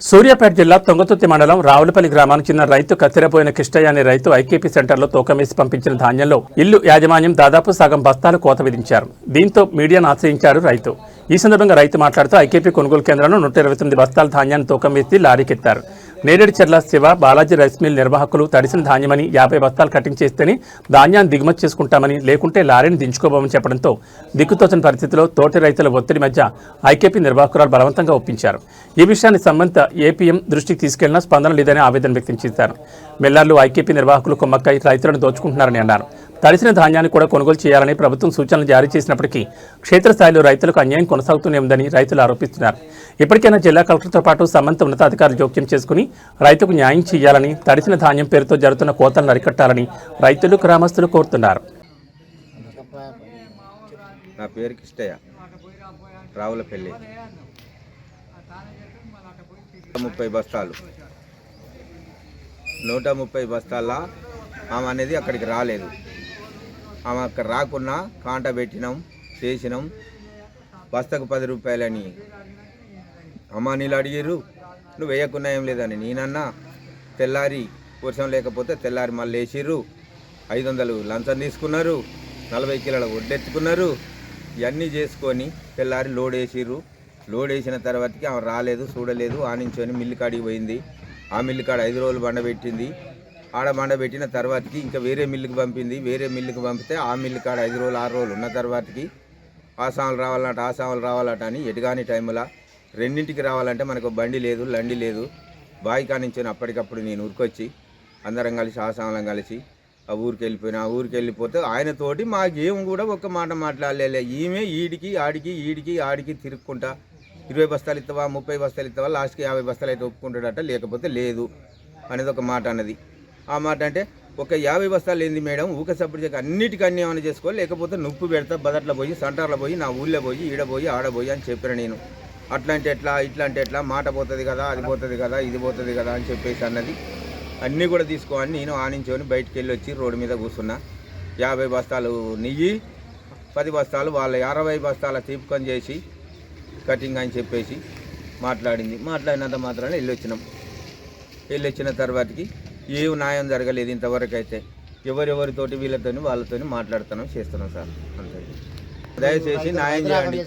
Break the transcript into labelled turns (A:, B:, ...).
A: సూర్యాపేట జిల్లా తొంగతుర్తి మండలం రావులపల్లి గ్రామానికి చెందిన రైతు కత్తిరపోయిన కిష్టయ్య అనే రైతు ఐకేపీ సెంటర్లో తూకమేసి పంపించిన ధాన్యంలో ఇల్లు యాజమాన్యం దాదాపు సగం బస్తాలు కోత విధించారు. దీంతో మీడియాను ఆశ్రయించారు రైతు. ఈ సందర్భంగా రైతు మాట్లాడుతూ ఐకేపీ కొనుగోలు కేంద్రంలో 129 బస్తాల ధాన్యాన్ని తూకం వేసి లారీకెత్తారు. నేరేడుచెర్ల శివ బాలాజీ రైస్ మిల్ నిర్వాహకులు తడిసిన ధాన్యమని 50 బస్తాలు కటింగ్ చేస్తేనే ధాన్యాన్ని దిగుమతి చేసుకుంటామని, లేకుంటే లారీని దించుకోబోమని చెప్పడంతో దిక్కుతోచని పరిస్థితిలో తోటి రైతుల ఒత్తిడి మధ్య ఐకేపీ నిర్వాహకురాలు బలవంతంగా ఒప్పించారు. ఈ విషయాన్ని సంబంధిత ఏపీఎం దృష్టికి తీసుకెళ్లినా స్పందన లేదని ఆవేదన వ్యక్తం చేశారు. మిల్లర్లు ఐకేపీ నిర్వాహకులు కొమ్మక్కై రైతులను దోచుకుంటున్నారని అన్నారు. తడిసిన ధాన్యాన్ని కూడా కొనుగోలు చేయాలని ప్రభుత్వం సూచనలు జారీ చేసినప్పటికీ క్షేత్రస్థాయిలో రైతులకు అన్యాయం కొనసాగుతూనే ఉందని రైతులు ఆరోపిస్తున్నారు. ఇప్పటికైనా జిల్లా కలెక్టర్తో పాటు సంబంధిత ఉన్నతాధికారులు జోక్యం చేసుకుని రైతుకు న్యాయం చేయాలని, తడిసిన ధాన్యం పేరుతో జరుగుతున్న కోతలను అరికట్టాలని రైతులు, గ్రామస్తులు కోరుతున్నారు.
B: నా పేరు కిష్టయ్య, రావులపల్లి. 130 బస్తాలు 130 బస్తాల ఆమె అనేది అక్కడికి రాలేదు. ఆమె అక్కడ రాకున్నా కాంట పెట్టినాం, చేసినాం. బస్తకు 10 రూపాయలని అమ్మానీళ్ళు అడిగారు. నువ్వు వేయకున్నా ఏం లేదని నేనన్నా. తెల్లారి వర్షం లేకపోతే తెల్లారి మళ్ళీ వేసిర్రు. 500 లంచం తీసుకున్నారు, 40 కిలోల వడ్డెత్తుకున్నారు. ఇవన్నీ చేసుకొని తెల్లారి లోడ్ వేసిర్రు. లోడ్ వేసిన తర్వాతకి ఆమె రాలేదు, చూడలేదు. ఆ నుంచి మిల్లు కాడికి పోయింది. ఆ మిల్లు కాడ 5 రోజులు బండ పెట్టింది. ఆడ బండ పెట్టిన తర్వాతకి ఇంకా వేరే మిల్లుకి పంపింది. వేరే మిల్లుకి పంపితే ఆ మిల్లు కాడ 5 రోజులు 6 రోజులు ఉన్న తర్వాతకి ఆసాములు రావాలట అని ఎటుగాని టైంలో రెండింటికి రావాలంటే మనకు బండి లేదు, లండి లేదు. బావి కానించి అప్పటికప్పుడు నేను ఊరికొచ్చి అందరం కలిసి ఆసాములం కలిసి ఆ ఊరికి వెళ్ళిపోయినా. ఆ ఊరికి వెళ్ళిపోతే ఆయనతోటి మాకేం కూడా ఒక్క మాట మాట్లాడలే. ఈమె ఈడికి ఆడికి తిరుక్కుంటా 20 బస్తాలు ఇస్తావా, 30 బస్తాలు ఇస్తావా, లాస్ట్కి 50 బస్తాలు అయితే ఒప్పుకుంటాడట, లేకపోతే లేదు అనేది ఒక మాట అన్నది. ఆ మాట అంటే ఒక 50 బస్తాలు ఏంది మేడం, ఊక సప్పుడు చేయక అన్నిటికీ అన్నీ ఏమైనా చేసుకోవాలి, లేకపోతే నొప్పు పెడతా, బదట్లో పోయి, సెంటర్లో పోయి, నా ఊళ్ళో పోయి, ఈడపోయి ఆడపోయి అని చెప్పాను నేను. అట్లా అంటే ఎట్లా, ఇట్లా అంటే ఎట్లా, మాట పోతుంది కదా, అది పోతుంది కదా, ఇది పోతుంది కదా అని చెప్పేసి అన్నది. అన్నీ కూడా తీసుకోవాలి. నేను ఆనించుకొని బయటికి వెళ్ళి వచ్చి రోడ్డు మీద కూర్చున్నా. 50 బస్తాలు నెయ్యి, 10 బస్తాలు వాళ్ళ 60 బస్తాల తీపుకొని చేసి కటింగ్ అని చెప్పేసి మాట్లాడినంత మాత్రాన వెళ్ళొచ్చిన తర్వాతకి ఏం న్యాయం జరగలేదు ఇంతవరకు. అయితే ఎవరెవరితోటి వీళ్ళతోని వాళ్ళతోని చేస్తున్నాం సార్. అంతే. దయచేసి న్యాయం చేయండి.